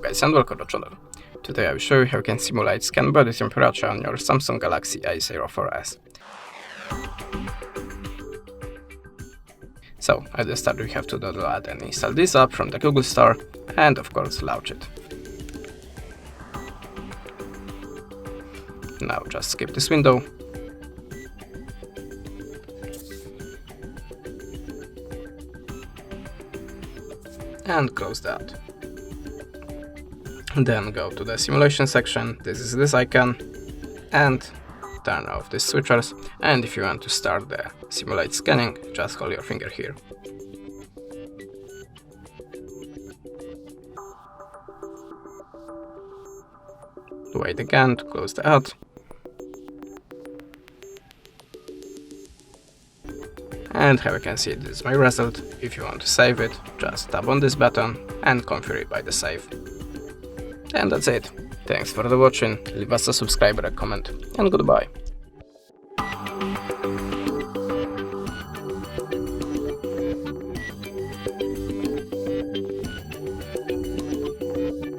Guys, and welcome to the channel. Today I will show you how you can simulate scan body temperature on your Samsung Galaxy A04S. So, at the start we have to download and install this app from the Google Store and of course launch it. Now just skip this window. And close that. Then go to the simulation section, this is this icon, and turn off the switchers, and if you want to start the simulate scanning, just hold your finger here. Wait again to close the ad. And here you can see this is my result. If you want to save it, just tap on this button and confirm it by the save. And that's it. Thanks for the watching, leave us a subscribe or a comment, and goodbye.